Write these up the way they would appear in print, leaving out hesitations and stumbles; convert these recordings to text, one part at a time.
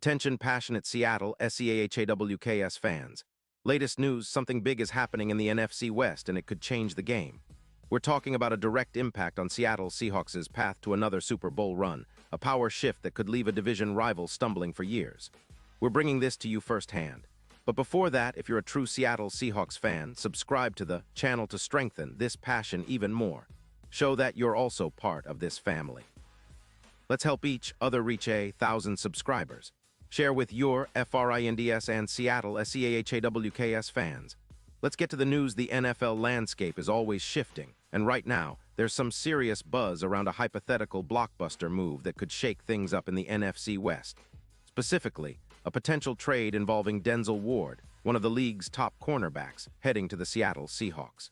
Attention passionate Seattle SEAHAWKS fans. Latest news, something big is happening in the NFC West and it could change the game. We're talking about a direct impact on Seattle Seahawks' path to another Super Bowl run, a power shift that could leave a division rival stumbling for years. We're bringing this to you firsthand. But before that, if you're a true Seattle Seahawks fan, subscribe to the channel to strengthen this passion even more. Show that you're also part of this family. Let's help each other reach 1,000 subscribers. Share with your FRINDS and Seattle SEAHAWKS fans. Let's get to the news. The NFL landscape is always shifting, and right now, there's some serious buzz around a hypothetical blockbuster move that could shake things up in the NFC West. Specifically, a potential trade involving Denzel Ward, one of the league's top cornerbacks, heading to the Seattle Seahawks.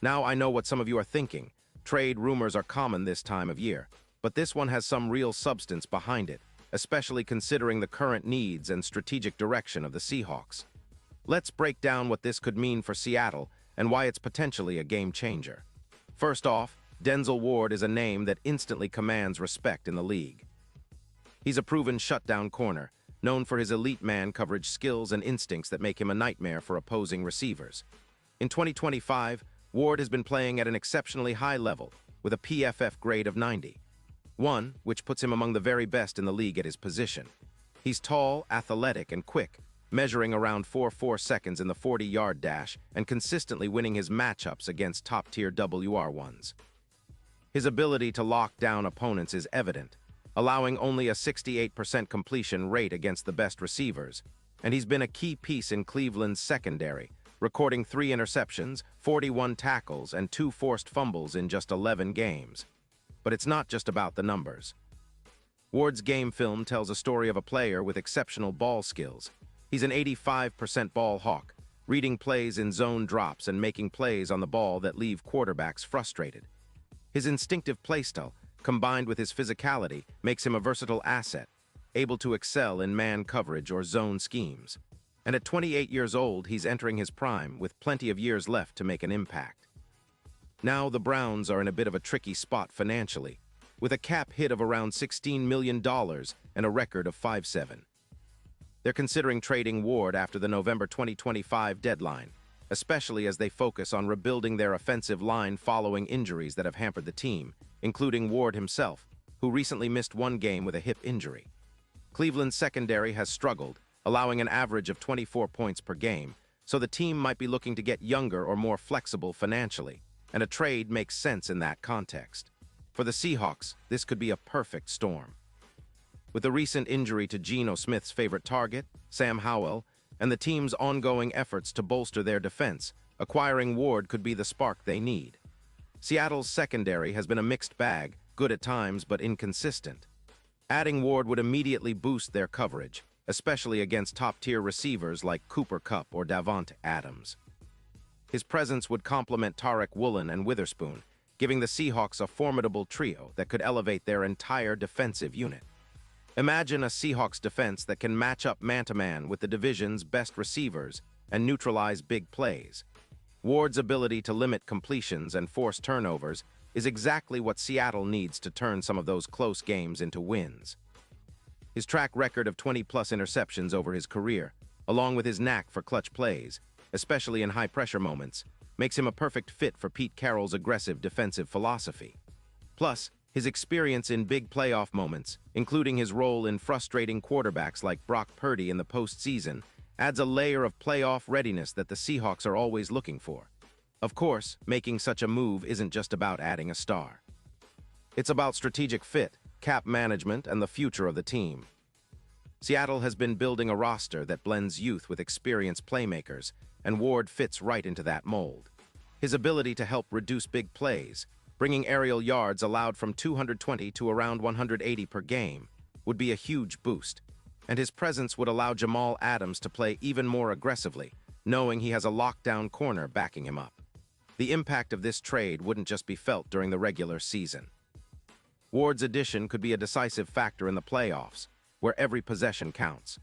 Now I know what some of you are thinking. Trade rumors are common this time of year, but this one has some real substance behind it, especially considering the current needs and strategic direction of the Seahawks. Let's break down what this could mean for Seattle and why it's potentially a game changer. First off, Denzel Ward is a name that instantly commands respect in the league. He's a proven shutdown corner, known for his elite man coverage skills and instincts that make him a nightmare for opposing receivers. In 2025, Ward has been playing at an exceptionally high level, with a PFF grade of 90. Which puts him among the very best in the league at his position. He's tall, athletic, and quick, measuring around 4.4 seconds in the 40-yard dash and consistently winning his matchups against top-tier WR1s. His ability to lock down opponents is evident, allowing only a 68% completion rate against the best receivers, and he's been a key piece in Cleveland's secondary, recording 3 interceptions, 41 tackles, and 2 forced fumbles in just 11 games. But it's not just about the numbers. Ward's game film tells a story of a player with exceptional ball skills. He's an 85% ball hawk, reading plays in zone drops and making plays on the ball that leave quarterbacks frustrated. His instinctive playstyle, combined with his physicality, makes him a versatile asset, able to excel in man coverage or zone schemes. And at 28 years old, he's entering his prime with plenty of years left to make an impact. Now, the Browns are in a bit of a tricky spot financially, with a cap hit of around $16 million and a record of 5-7. They're considering trading Ward after the November 2025 deadline, especially as they focus on rebuilding their offensive line following injuries that have hampered the team, including Ward himself, who recently missed 1 game with a hip injury. Cleveland's secondary has struggled, allowing an average of 24 points per game, so the team might be looking to get younger or more flexible financially, and a trade makes sense in that context. For the Seahawks, this could be a perfect storm. With the recent injury to Geno Smith's favorite target, Sam Howell, and the team's ongoing efforts to bolster their defense, acquiring Ward could be the spark they need. Seattle's secondary has been a mixed bag, good at times but inconsistent. Adding Ward would immediately boost their coverage, especially against top-tier receivers like Cooper Kupp or Davante Adams. His presence would complement Tarek Woolen and Witherspoon, giving the Seahawks a formidable trio that could elevate their entire defensive unit. Imagine a Seahawks defense that can match up man-to-man with the division's best receivers and neutralize big plays. Ward's ability to limit completions and force turnovers is exactly what Seattle needs to turn some of those close games into wins. His track record of 20-plus interceptions over his career, along with his knack for clutch plays, especially in high-pressure moments, makes him a perfect fit for Pete Carroll's aggressive defensive philosophy. Plus, his experience in big playoff moments, including his role in frustrating quarterbacks like Brock Purdy in the postseason, adds a layer of playoff readiness that the Seahawks are always looking for. Of course, making such a move isn't just about adding a star. It's about strategic fit, cap management, and the future of the team. Seattle has been building a roster that blends youth with experienced playmakers, and Ward fits right into that mold. His ability to help reduce big plays, bringing aerial yards allowed from 220 to around 180 per game, would be a huge boost, and his presence would allow Jamal Adams to play even more aggressively, knowing he has a lockdown corner backing him up. The impact of this trade wouldn't just be felt during the regular season. Ward's addition could be a decisive factor in the playoffs, where every possession counts.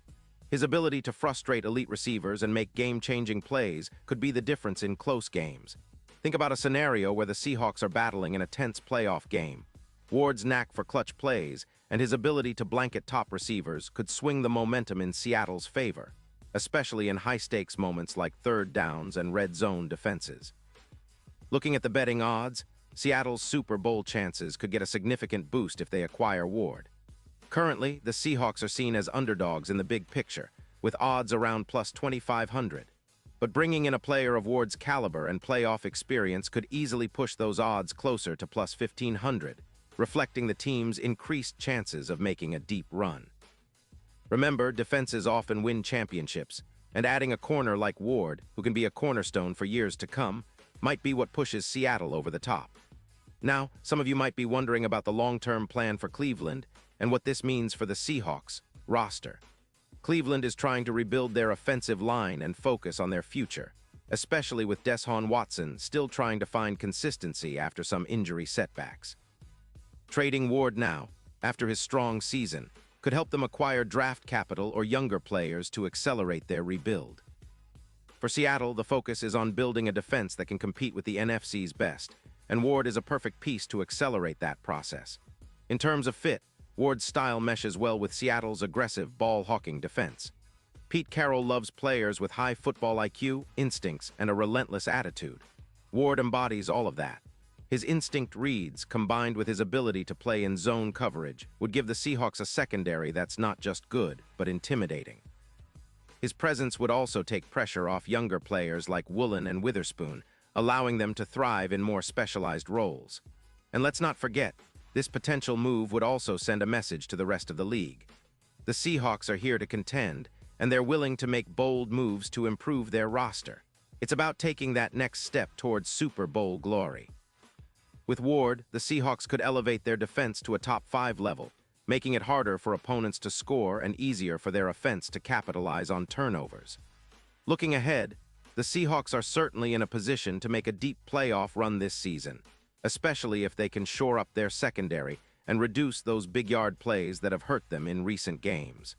His ability to frustrate elite receivers and make game-changing plays could be the difference in close games. Think about a scenario where the Seahawks are battling in a tense playoff game. Ward's knack for clutch plays and his ability to blanket top receivers could swing the momentum in Seattle's favor, especially in high-stakes moments like third downs and red zone defenses. Looking at the betting odds, Seattle's Super Bowl chances could get a significant boost if they acquire Ward. Currently, the Seahawks are seen as underdogs in the big picture, with odds around plus 2,500. But bringing in a player of Ward's caliber and playoff experience could easily push those odds closer to plus 1,500, reflecting the team's increased chances of making a deep run. Remember, defenses often win championships, and adding a corner like Ward, who can be a cornerstone for years to come, might be what pushes Seattle over the top. Now, some of you might be wondering about the long-term plan for Cleveland and what this means for the Seahawks roster. Cleveland is trying to rebuild their offensive line and focus on their future, especially with Deshaun Watson still trying to find consistency after some injury setbacks. Trading Ward now, after his strong season, could help them acquire draft capital or younger players to accelerate their rebuild. For Seattle, the focus is on building a defense that can compete with the NFC's best, and Ward is a perfect piece to accelerate that process. In terms of fit, Ward's style meshes well with Seattle's aggressive ball-hawking defense. Pete Carroll loves players with high football IQ, instincts, and a relentless attitude. Ward embodies all of that. His instinct reads, combined with his ability to play in zone coverage, would give the Seahawks a secondary that's not just good, but intimidating. His presence would also take pressure off younger players like Woolen and Witherspoon, allowing them to thrive in more specialized roles. And let's not forget, this potential move would also send a message to the rest of the league. The Seahawks are here to contend, and they're willing to make bold moves to improve their roster. It's about taking that next step towards Super Bowl glory. With Ward, the Seahawks could elevate their defense to a top 5 level, making it harder for opponents to score and easier for their offense to capitalize on turnovers. Looking ahead, the Seahawks are certainly in a position to make a deep playoff run this season, especially if they can shore up their secondary and reduce those big-yard plays that have hurt them in recent games.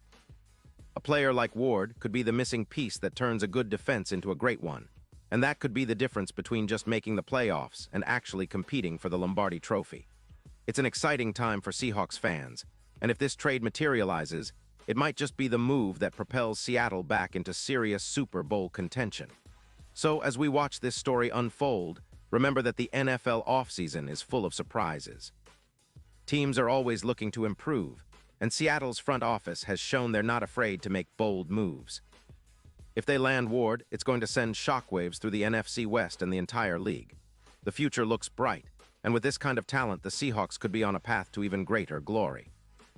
A player like Ward could be the missing piece that turns a good defense into a great one, and that could be the difference between just making the playoffs and actually competing for the Lombardi Trophy. It's an exciting time for Seahawks fans, and if this trade materializes, it might just be the move that propels Seattle back into serious Super Bowl contention. So, as we watch this story unfold, remember that the NFL offseason is full of surprises. Teams are always looking to improve, and Seattle's front office has shown they're not afraid to make bold moves. If they land Ward, it's going to send shockwaves through the NFC West and the entire league. The future looks bright, and with this kind of talent, the Seahawks could be on a path to even greater glory.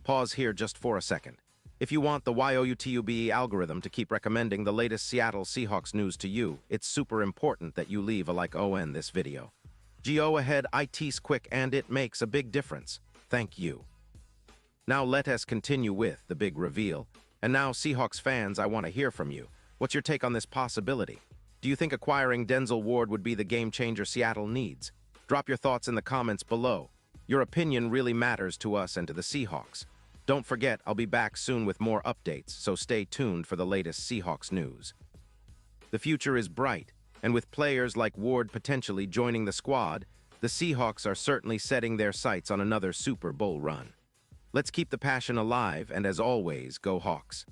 Pause here just for a second. If you want the YOUTUBE algorithm to keep recommending the latest Seattle Seahawks news to you, it's super important that you leave a like on this video. Go ahead, it's quick and it makes a big difference. Thank you. Now let us continue with the big reveal. And now, Seahawks fans, I want to hear from you. What's your take on this possibility? Do you think acquiring Denzel Ward would be the game-changer Seattle needs? Drop your thoughts in the comments below. Your opinion really matters to us and to the Seahawks. Don't forget, I'll be back soon with more updates, so stay tuned for the latest Seahawks news. The future is bright, and with players like Ward potentially joining the squad, the Seahawks are certainly setting their sights on another Super Bowl run. Let's keep the passion alive, and as always, go Hawks.